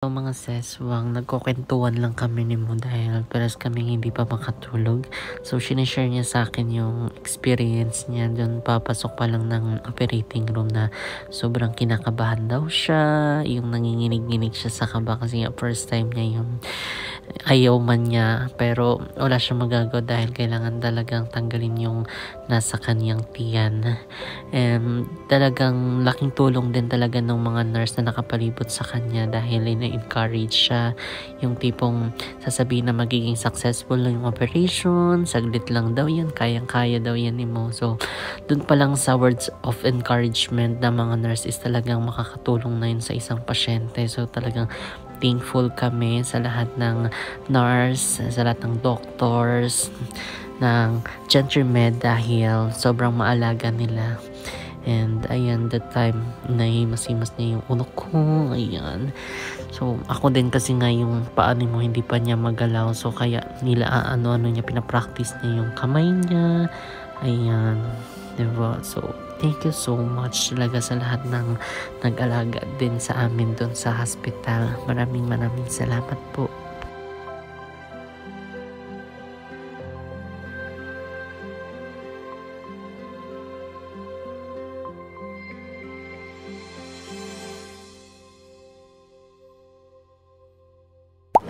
So, mga seswang, nagkukwentuhan lang kami ni Mo dahil pares kaming hindi pa makatulog. So, sinishare niya sa akin yung experience niya doon papasok pa lang ng operating room na sobrang kinakabahan daw siya. Yung nanginginig-nginig siya sa kaba kasi first time niya yung ayaw man niya. Pero wala siyang magagawa dahil kailangan talagang tanggalin yung nasa kanyang tiyan. Talagang laking tulong din talaga ng mga nurse na nakapalibot sa kanya dahil ina-encourage siya, yung tipong sasabihin na magiging successful lang yung operation, saglit lang daw yan, kayang-kaya daw yan ni Mo. So, dun pa lang sa words of encouragement ng mga nurse is talagang makakatulong na yun sa isang pasyente. So, talagang thankful kami sa lahat ng nurse, sa lahat ng doctors, ng GentryMed dahil sobrang maalaga nila. And ayan, that time nahimas-himas niya yung ulo ko. Ayan. So ako din kasi nga yung paano mo hindi pa niya magalaw. So kaya nila ano niya, pinapractice niya yung kamay niya. Ayan. Diba? So thank you so much talaga sa lahat ng nag-alaga din sa amin doon sa hospital. Maraming salamat po.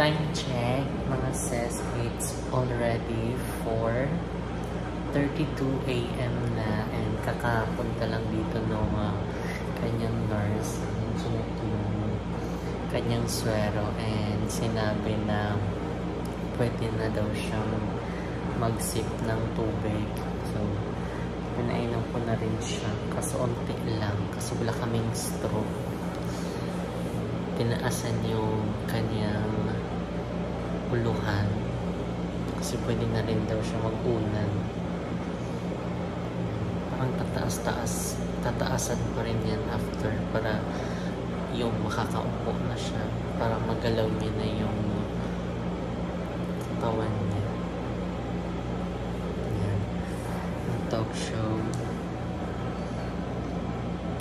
Time check, mga sis, it's already 4:32 a.m. na and kakapunta lang dito ng kanyang nurse. Sinuot yung kanyang swero and sinabi na pwede na daw siyang mag-sip ng tubig. So, pinainom ko na rin siya kasi onti lang kasi wala kaming stroke. Pinaasan yung kanyang uluhan kasi pwede na rin daw siya mag-unan. Parang tataasan pa rin yan after para yung makakaupo na siya, para magalaw niya na yung katawan niya. Yan. Yung talk show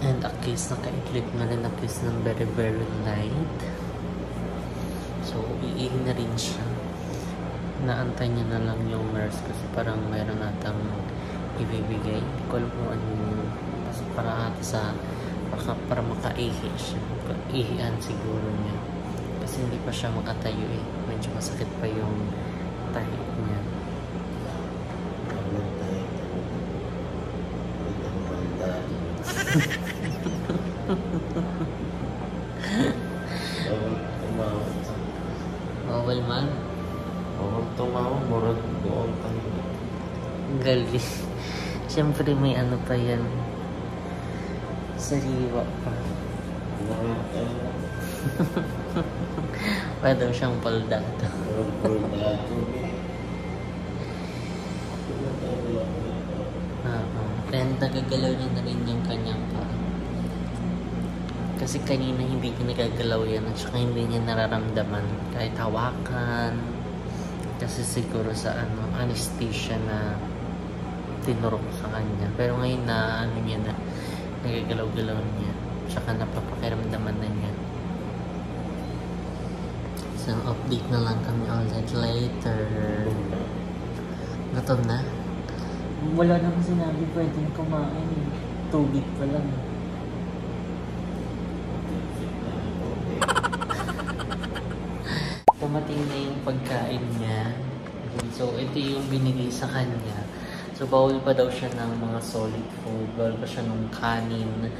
and a kiss, naka-clip na rin, a kiss ng very very light. So, iihi na rin siya. Naantay niya na lang yung nurse kasi parang mayroon natang ibibigay. Hindi ko alam kung ano yung para ata sa para makaihi siya. Ihian siguro niya. Kasi hindi pa siya makatayo eh. Medyo masakit pa yung tahi niya. Bawal man. Bawal tumawag, murag doon tayo. Gali. Siyempre may ano pa yan. Sariwa pa. Para daw siyang paldato. And nagagalaw niya na rin yung kanyang paa. Kasi kanina hindi niya nagagalaw yan at saka hindi niya nararamdaman kahit hawakan. Kasi siguro sa anesthesia na tinurok sa kanya. Pero ngayon na niya na nagagalaw-galaw niya. Tsaka napapakiramdaman na niya. So update na lang kami ulit later. Gutom na? Wala naman sinabi pwedeng kumain. Tubig pa lang. Dumating na yung pagkain niya. So, ito yung binigay sa kanya. So, bawal pa daw siya ng mga solid food. Bawal pa siya ng kanin.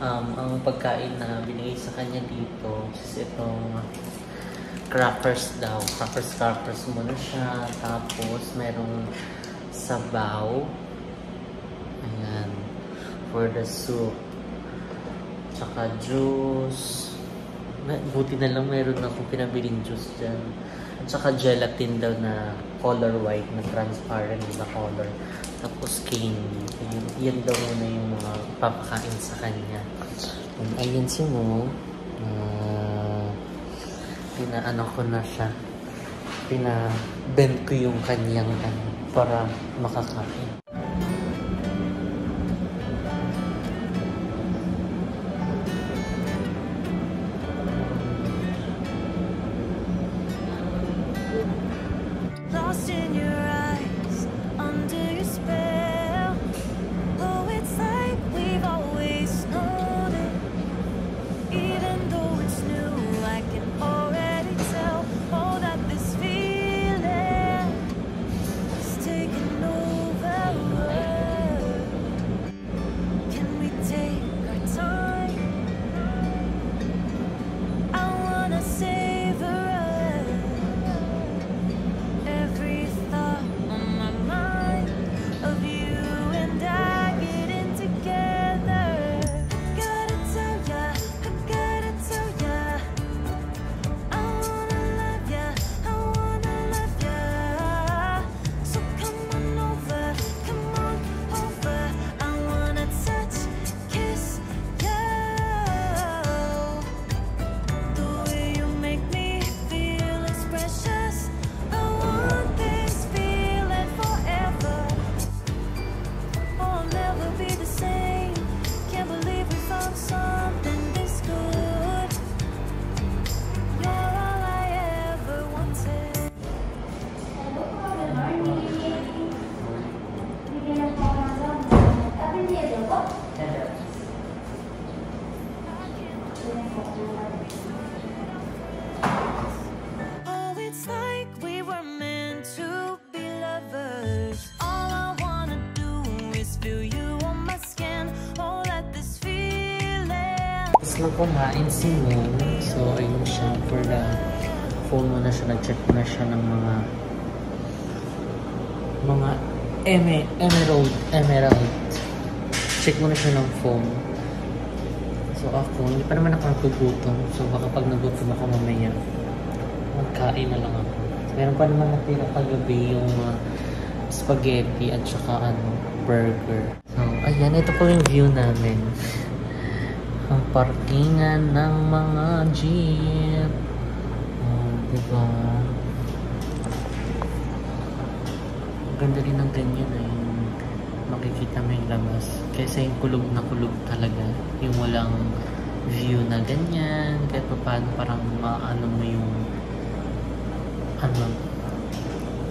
Ang pagkain na binigay sa kanya dito is itong crackers daw. Crackers muna siya. Tapos, merong sabaw. Ayan. For the soup. Tsaka juice. Buti na lang meron akong pinabiling juice dyan. At saka gelatin daw na color white, na transparent na color. Tapos candy. Yan daw na yung mga papakain sa kanya. Ayan si Mo. Pinaano ko na siya. Pinabend ko yung kanyang para makakain. Tapos lang kumain si Moon. So, ayun siya. For the phone mo na siya. Nag-check na siya ng mga emerald. Check mo na siya ng phone. So, ako, hindi pa naman ako nagugutom. So, baka pag nagutom ako mamaya, magkain na lang ako. So, meron pa naman natira kagabi yung spaghetti at saka burger. So, ayan. Ito po yung view namin. Ang parkingan ng mga jeep. Oh, diba? Ganda rin ng ganyan eh. Makikita mo yung labas. Kaysa yung kulog na kulog talaga. Yung walang view na ganyan. Kahit pa paano parang maano mo yung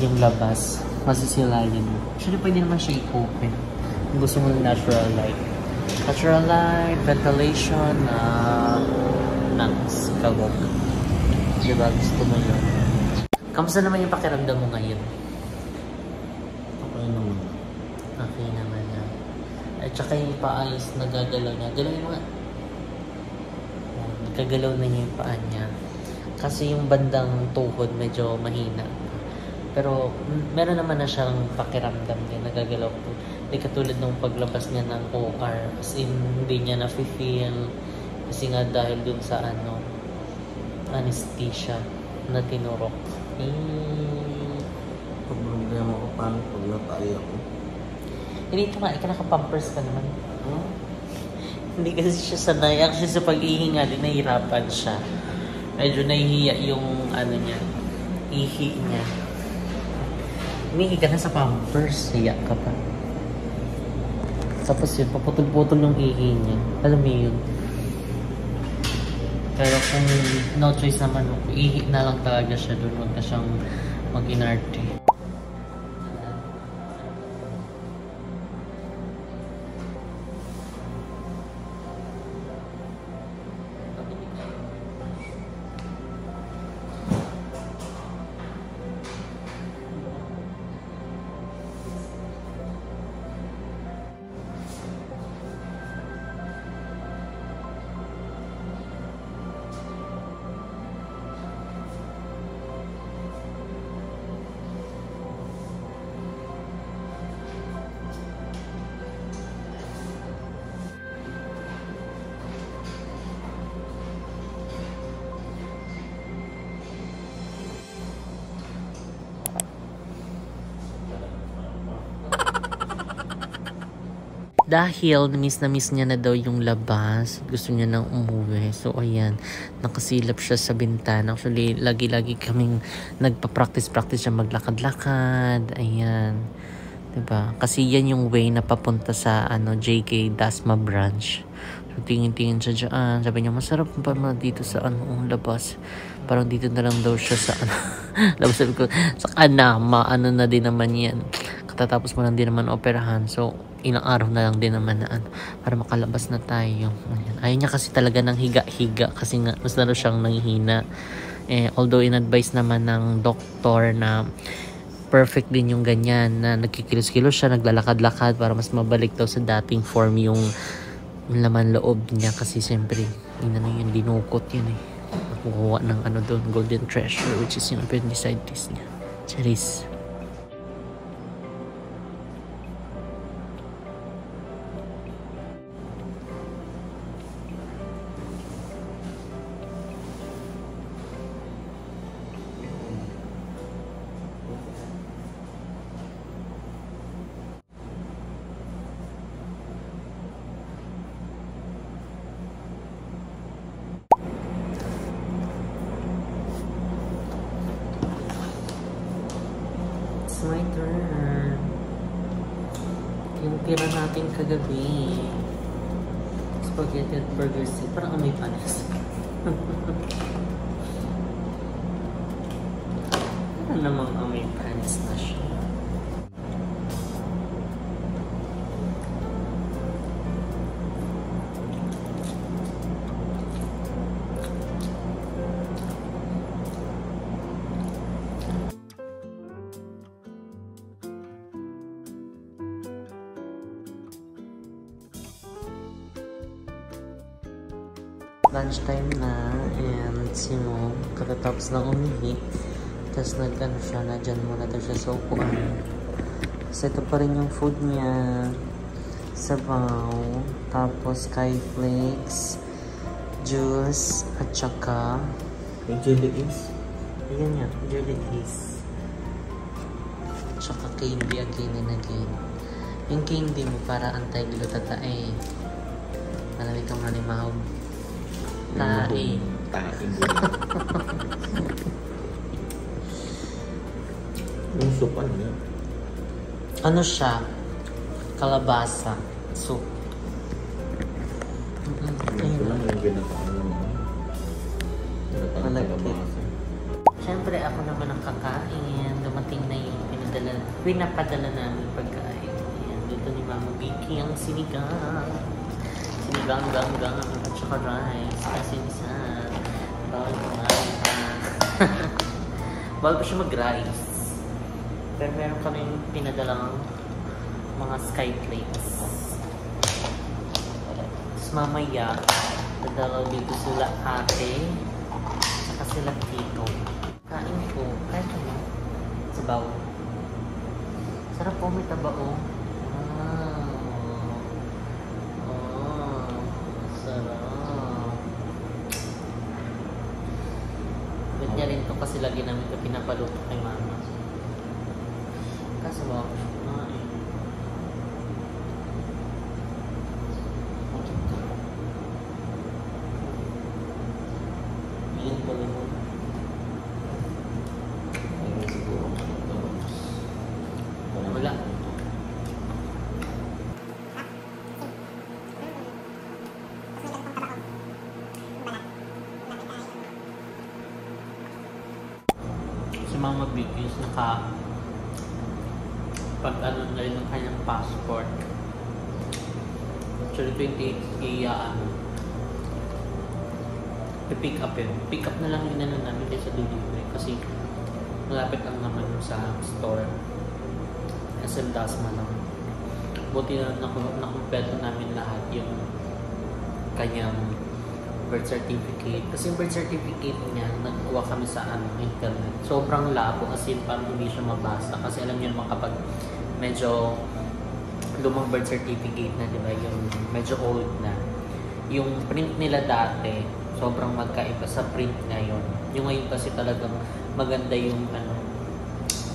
yung labas. Masisilayan mo. Actually, pwede naman siya i-open. Kung gusto mo ng natural light. Natural light, ventilation, lungs, kawag. Diba? Gusto mo yun. Kamusta naman yung pakiramdam mo ngayon? Okay naman. Okay naman na. At saka yung paa is nagagalaw na. Galawin mo nga. Nagkagalaw na niya yung paa niya. Kasi yung bandang tuhod medyo mahina. Pero meron naman na siyang pakiramdam din. Nagagalaw po. Hindi katulad nung paglabas niya ng OR. As in, hindi niya na-feel. Kasi nga dahil dun sa anesthesia na tinurok. Problema ko paano pag natay ako. Hindi ito nga, naka-pampers ka naman. Hindi kasi siya sanay. Actually sa pag-ihi nga din, nahihirapan siya. Medyo nahihiya yung niya, ihi niya. Umihi ka na sa pampers, hiya ka pa. Tapos yun, paputol-putol yung ihi niya. Alam mo yun. Pero kung no choice naman, ihi na lang talaga siya doon. Huwag na siyang mag-inarte. Dahil na miss niya na daw yung labas, gusto niya nang umuwi. So ayan, nakasilap siya sa bintana. Actually, lagi-lagi kaming nagpa-practice siya maglakad-lakad. Ayan. 'Di ba? Kasi yan yung way na papunta sa JK Dasma branch. So tingin-tingin siya diyan. Sabi niya, masarap pa dito sa labas. Parang dito na lang daw siya sa labas. Sabi ko, sa na din naman yan. Katatapos mo lang din naman operahan. So ilang araw na lang din naman na para makalabas na tayo. Ayaw niya kasi talaga ng higa-higa kasi nga mas lalo siyang nanghihina. Although in-advise naman ng doktor na perfect din yung ganyan na nagkikilos-kilos siya, naglalakad-lakad para mas mabalik daw sa dating form yung laman loob niya kasi siyempre yun dinukot yun nakukuha ng doon, golden treasure, which is yung appendicitis niya. Charis. It's my turn. Yung tira natin kagabi. Spaghetti at burger steak. Parang amoy panis. Ano namang amoy panis na siya. lunchtime na and si Mo katatapos lang umihi. Tapos nag-ano siya, na dyan muna daw siya sa upuan. So ito pa rin yung food niya. Sabaw, tapos skyflakes, juice, at saka Yung jelly is? yun yan, jelly is. Tsaka candy again and again. Yung candy mo para anti-glutathione. Malamig ka manimaw. Tae. Tae. Yung soup ano yun? Ano siya? Kalabasa. Soup. Ito lang yung ginataan mo. Ginataan Malagkit. kalabasa. Siyempre ako naman ang kakain. Dumating na yung pinapadala namin pagkain. Ayan, dito ni Mama Vicky ang sinigang. Sinigang-gang-gang at saka rice. Kasi minsan, bawal kumain pa. Bawal pa siya mag-rice. Pero meron kaming pinadalang mga skyflakes. Tapos mamaya, dadalaw dito sila ate, saka sila tito. Kain ko. Kain ko na. Sabaw. Sarap po, may tabao. Wow. Oh, sarap. Ganyan rin to kasi lagi namin ito pinapaluto kay mama. Kaso ba ako siya kumain? Iyan pala mo. Ayun siguro. Wala. Si Mama Vicky is pag ano na rin ng kanyang passport. Actually, 28 i-pick up yun. Pick up na lang yun na namin sa delivery kasi malapit lang naman yung sa store. SM Dasma lang. Buti na nakumpleto namin lahat yung kanyang birth certificate. Kasi yung birth certificate niya, nagkuha kami sa internet. Sobrang labo kasi parang hindi siya mabasa. Kasi alam niyo naman kapag medyo lumang birth certificate na, di ba? Yung medyo old na. Yung print nila dati, sobrang magkaiba sa print ngayon. Yung ngayon kasi talagang maganda yung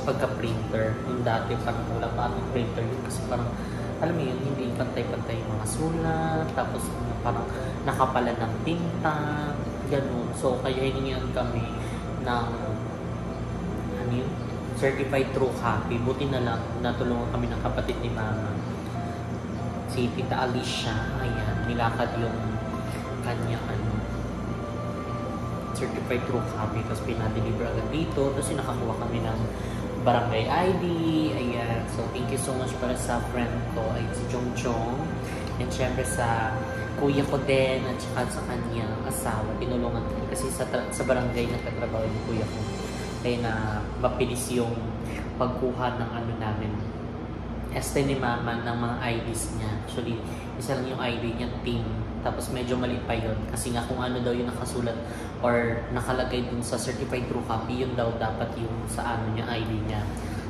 pagka-printer. Yung dati parang wala pa ang printer yun kasi parang alam mo yun, hindi pantay-pantay yung mga sulat, tapos parang nakapalan ng tinta, ganun. So, kaya hiningihan kami ng certified true copy. Buti na lang, natulungan kami ng kapatid ni Mama. Si Tita Alicia, ayan, nilakad yung kanyang certified true copy, tapos pinadeliver agad dito, tapos nakakuha kami ng barangay ID, ayan. So, thank you so much para sa friend ko, ay si Jong Jong. And syempre sa kuya ko din, at saka sa kanyang asawa. Tinulungan ko kasi sa barangay na katrabaho yung kuya ko. Kaya na mapilis yung pagkuha ng namin. Este ni Mama ng mga IDs niya. Actually, isa lang yung ID niya, team. Tapos medyo mali pa yun. Kasi nga kung ano daw yung nakasulat or nakalagay dun sa certified true copy, yun daw dapat yung sa niya, ID niya.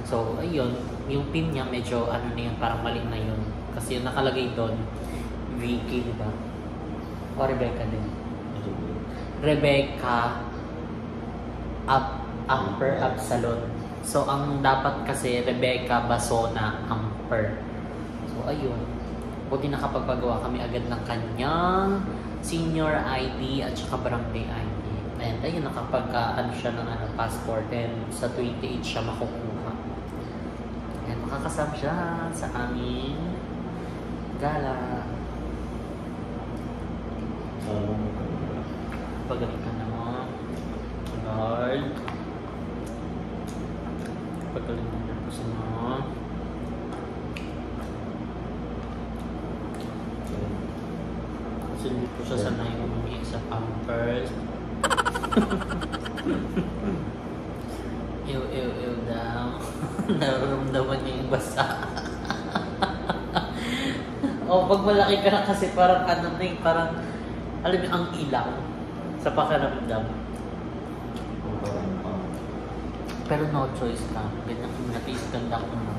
So, ayun, yung PIN niya medyo na yun, parang mali na yun. Kasi yung nakalagay doon, Vicky, di ba? O Rebecca din. Rebecca Amper Absalon. So, ang dapat kasi Rebecca Basona Amper. So, ayun. Buti nakapagpagawa kami agad ng kanyang senior ID at saka barangay ID. And ayun, siya ng passport, and sa 28 siya makukuha. And makakasama siya sa aming gala. Pagaling ka naman. Lord. Pagaling naman po sa mga. Kasi hindi po siya sanay umiiyak sa Pampers. Ew daw. Nararamdaman niya yung basa. O, pag malaki ka na kasi parang parang Alam niyo, ang ilaw sa pakiramdam. Pero no choice ka. Ganyan kung natis ganda ko na.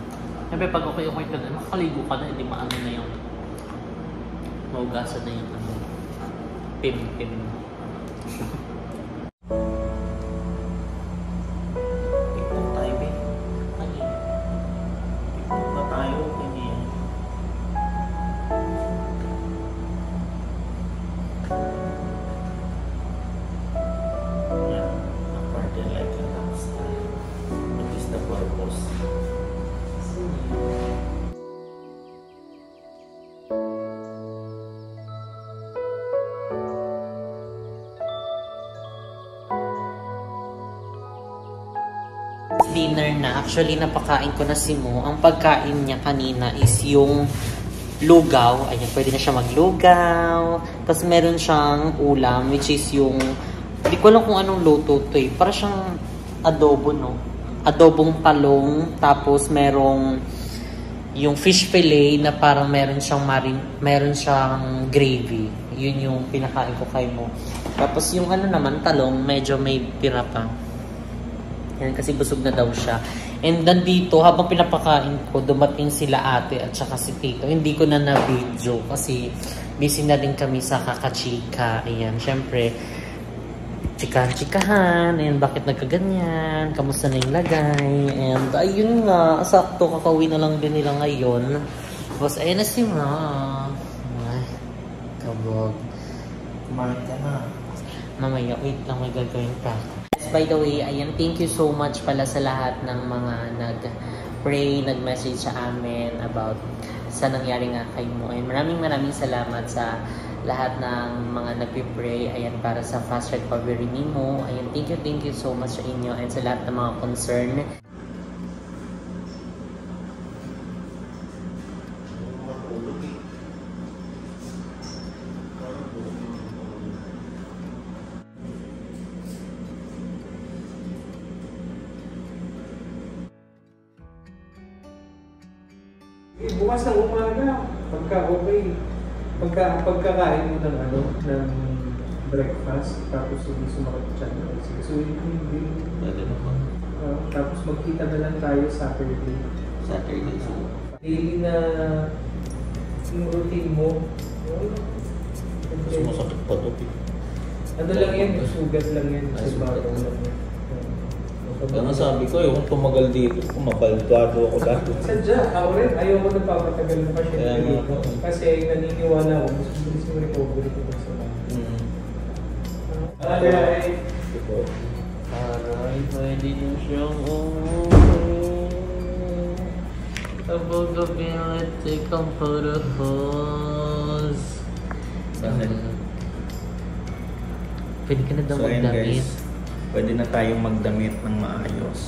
Siyempre pag okay ka na, makakaligo ka na, hindi maano na yung maugasan na yung ano, pim-pim. Ipong tayo, babe. Ipong na tayo, hindi yan. Yan, a party like a lifestyle. What is the purpose? Dinner na. Actually, napakain ko na si Mo. Ang pagkain niya kanina is yung lugaw. Ayan, pwede na siya maglugaw. Tapos meron siyang ulam, which is yung, hindi ko alam kung anong luto to eh. Para siyang adobo, no? Adobong talong. Tapos merong yung fish fillet na parang meron siyang gravy. Yun yung pinakain ko kay Mo. Tapos yung ano naman, talong, medyo may tira pa. Yan, kasi busog na daw siya. And then dito, habang pinapakain ko, dumating sila ate at saka si tito. Hindi ko na na-video kasi busy na din kami sa kakachika. Ayan, syempre, chikahan. Ayan, bakit nagkaganyan? Kamusta na yung lagay? And ayun nga, sakto kakauwi na lang din nila ngayon. Tapos ayun na si Ma. Ay, kabog. Kumain ka na. Mamaya, wait lang, may gagawin pa. By the way, ayan, thank you so much pala sa lahat ng mga nag-pray, nag-message sa amin about sa nangyari nga kay Mo. And maraming salamat sa lahat ng mga nag-pray, ayan, para sa fast recovery ni Mo. Ayan, thank you so much sa inyo and sa lahat ng mga concern. Bukas ng umaga, pagkakain mo ng breakfast, tapos hindi sumakit siya. So, hindi. Pwede naman. Tapos magkita na lang tayo Saturday. Saturday, so. Daily na yung routine mo. Sumasakit pa to. Ano lang yan, sugat lang yan. Ay, Sugat sugat. lang yan. Kaya nga sabi ko, yung tumagal dito, kumabalgado ako dati. Sadya, ako rin, ayoko nagpapatagal ng pasyente Kaya nga dito. po. Kasi naniniwala ako, mas bilis yung recovery ko sa mga. Aray. Aray, pwede din siyang umuwi. Abog ability kang photos. Pwede ka na daw So ayan magdamit. guys, pwede na tayong magdamit ng maayos.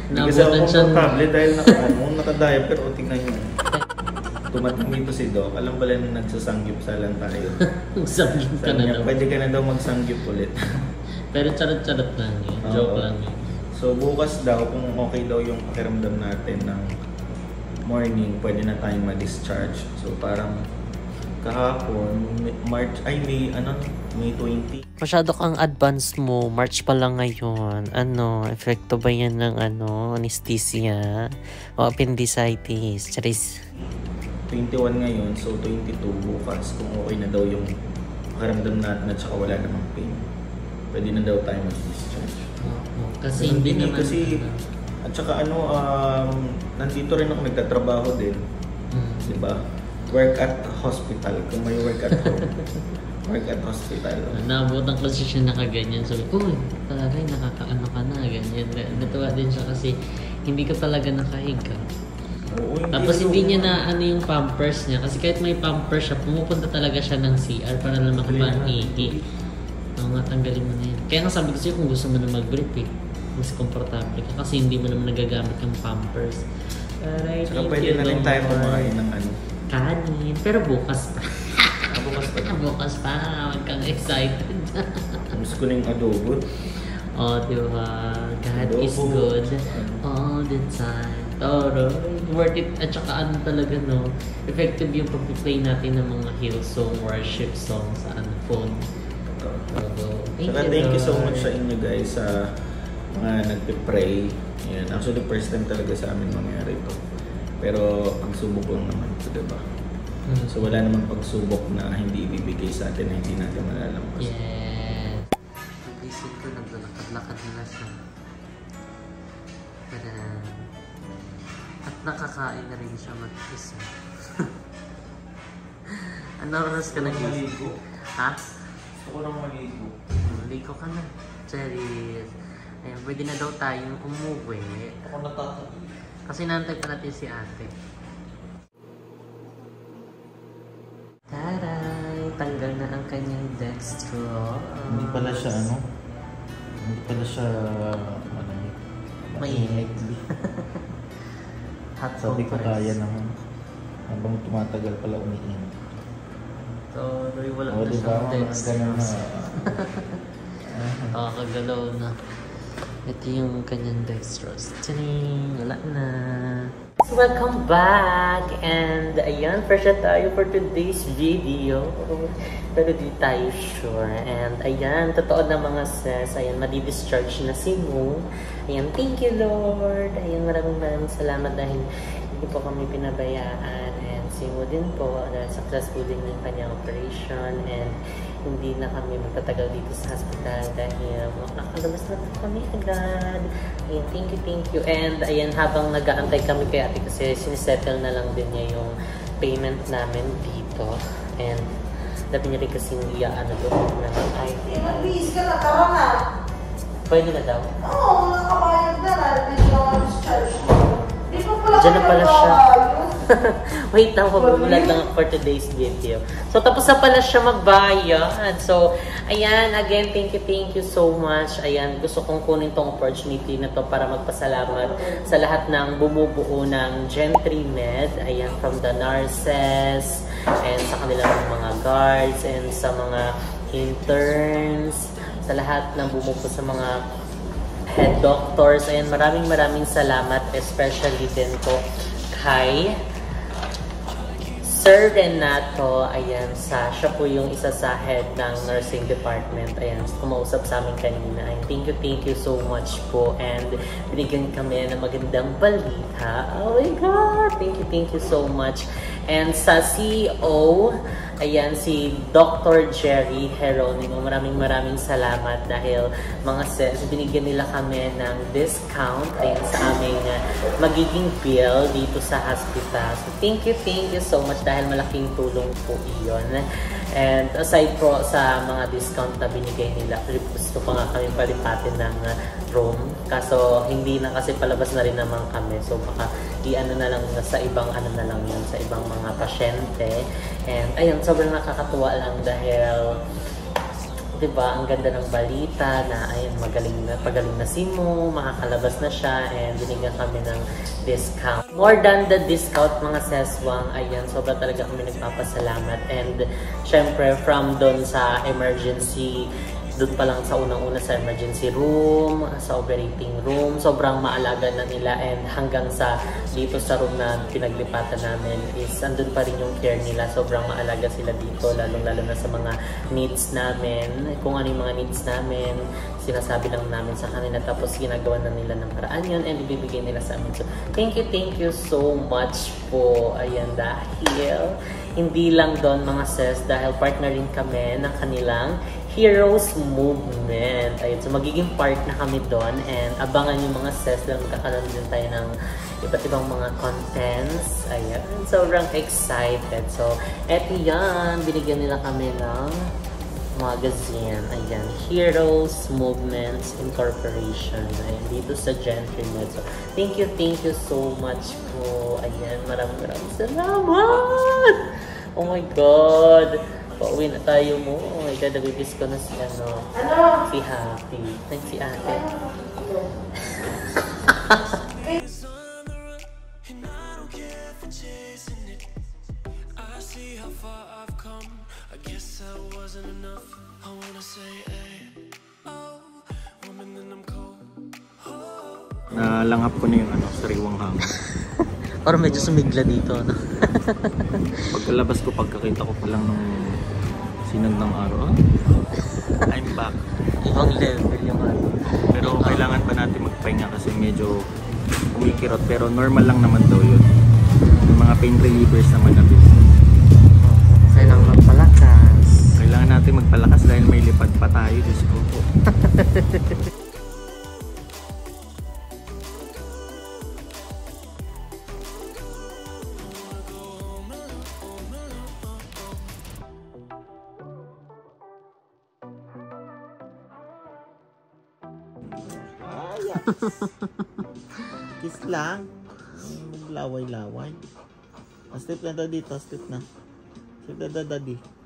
Hindi kasi Nabutan ako siya. komportable dahil naka-diaper o tingnan nyo. Tumating dito si Doc, alam pala na nagsasanggip salang tayo. Sabihin ka Sabi na niya, daw. pwede ka na daw magsanggip ulit. Pero charot-charot lang yun. Oo. Joke lang yun. So bukas daw, kung okay daw yung pakiramdam natin ng morning, pwede na tayong ma-discharge. So parang kahapon, May 20. Masyado kang advance mo. March pa lang ngayon. Ano, epekto ba yan ng anesthesia? O appendicitis? Charis. 21 ngayon, so 22 bukas. Kung okay na daw yung pakiramdam natin at saka wala namang pain, pwede na daw tayo mag-discharge. Kasi hindi naman. Kasi, at saka nandito rin ako nagtatrabaho din. Diba? Work at hospital. Kung may work at home. Work at hospital. Naabutan ko siya nakaganyan. So, uy, taray, nakakaano ka na, ganyan. Natuwa din siya kasi hindi ka talaga nakahiga. Oo, Tapos hindi niya na ano yung pampers niya. Kasi kahit may pampers siya, pumupunta talaga siya ng CR para na makapang-ihi. Oo nga, tanggalin mo na yan. Kaya nga sabi ko sa'yo kung gusto mo na mag-brief eh. Mas komportable ka kasi hindi mo naman nagagamit yung pampers. Taray, Saka pwede na rin tayo kumain ng kanin. Pero bukas pa. bukas pa. Bukas pa. Huwag kang excited. Gusto ko na yung adobo. Oh, diba? God is Adobo. good all the time. Oo, worth it. At saka ano talaga, no? Effective yung pag-play natin ng mga Hillsong worship song sa phone. Thank you so much sa inyo guys sa mga nagpe-pray. Yan. Actually, first time talaga sa amin mangyari ito. Pero pagsubok lang naman ito, diba? So wala namang pagsubok na hindi ibibigay sa atin na hindi natin malalampas. Yes. Pag-isip ko, naglalakad-lakad na siya. At nakakain na rin siya mag-isa. Ano oras ka nag-isip? Ha? Gusto ko lang maligo. Maligo ka na. Cherry. Ayan, pwede na daw tayong umuwi. Ako natatabi. Kasi nantay pa natin si ate. Taray! Tanggal na ang kanyang dextro. Hindi pala siya mainit. Hot Sabi ko compress. kaya naman. Habang tumatagal pala umiinit. So, wala na Diba? siyang dextro. Ganun na. Kagalaw na. Ito yung kanyang dextrose. Tcharing! Wala na. So, welcome back! And ayan, fresh na tayo for today's video. Pero di tayo sure. And ayan, totoo na mga sis. Ayan, madi-discharge na si Mo. Ayan, thank you Lord. Ayan, maraming salamat dahil hindi po kami pinabayaan. And si Mo din po, successful din yung kanyang operation. And hindi na kami magtatagal dito sa hospital dahil nakalabas na po kami agad. Ayan, thank you. And ayan, habang nag-aantay kami kay ate kasi sinisettle na lang din niya yung payment namin dito. And dapat niya rin kasing ano doon na ay. Mag-bis ka na, tara na. Pwede na daw? Oo, nakabayad na. Nalabis na ang discharge mo. Di pa pala Diyan na pala siya. nagbabayad. Wait lang, pagbubulag lang for today's video. So, tapos na pala siya magbayad. So, ayan, again, thank you so much. Ayan, gusto kong kunin tong opportunity na to para magpasalamat sa lahat ng bumubuo ng Gentry Med. Ayan, from the nurses, and sa kanilang mga guards, and sa mga interns, sa lahat ng bumubuo sa mga head doctors. Ayan, maraming salamat, especially din po kay Sir Renato. Ayan, siya po yung isa sa head ng nursing department. Ayan, kumausap sa amin kanina. Ayan, thank you so much po. And binigyan kami ng magandang balita. Oh my God! Thank you so much. And sa CEO, ayan, si Dr. Jerry Heronimo, maraming salamat dahil mga sis, binigyan nila kami ng discount ayan, sa aming magiging bill dito sa hospital. So, thank you so much dahil malaking tulong po iyon. And aside po sa mga discount na binigay nila, gusto pa nga kami palipatin ng room. Kaso hindi na kasi palabas na rin naman kami. So baka i-ano na lang sa ibang ano na lang yun, sa ibang mga pasyente. And ayun, sobrang nakakatuwa lang dahil diba, ang ganda ng balita na ayun, pagaling na si Mo, makakalabas na siya, and binigyan kami ng discount. More than the discount, mga seswang, ayan, sobra talaga kami nagpapasalamat. And syempre, from doon sa emergency, doon pa lang sa unang-una sa emergency room, sa operating room, sobrang maalaga na nila, and hanggang sa dito sa room na pinaglipatan namin is andun pa rin yung care nila. Sobrang maalaga sila dito, lalong-lalo na sa mga needs namin. Kung ano yung mga needs namin, sinasabi lang namin sa kanila, tapos ginagawa na nila ng paraan yun, and ibibigay nila sa amin. So, thank you so much po. Ayan, dahil hindi lang doon mga sis, dahil partner rin kami ng kanilang Heroes Movement. Ayun, so magiging part na kami doon, and abangan yung mga sis lang, magkakaroon din tayo ng iba't ibang mga contents. Ayan, sobrang excited. So, eto yan, binigyan nila kami ng magazine. Ayan, Heroes Movements Incorporation. Ayan, dito sa Gentry Med. So, thank you so much po. Ayan, maraming salamat! Oh my God! Pauwi na tayo mo. Oh my God, nabibis ko na si si Happy. Thanks si ate. Nalanghap ko na yung sariwang hangin. Or medyo sumigla dito, no? Pagkalabas ko, pagkakita ko pa lang nung sinag ng araw, I'm back. Ibang level yung Pero kailangan pa natin magpahinga kasi medyo kumikirot. Pero normal lang naman daw yun. Yung mga pain relievers naman na din. Kailangan magpalakas. Kailangan natin magpalakas dahil may lipad pa tayo. Diyos ko po. Kiss lang. Maglaway-laway. Step na daw dito. Step na. Step na daddy.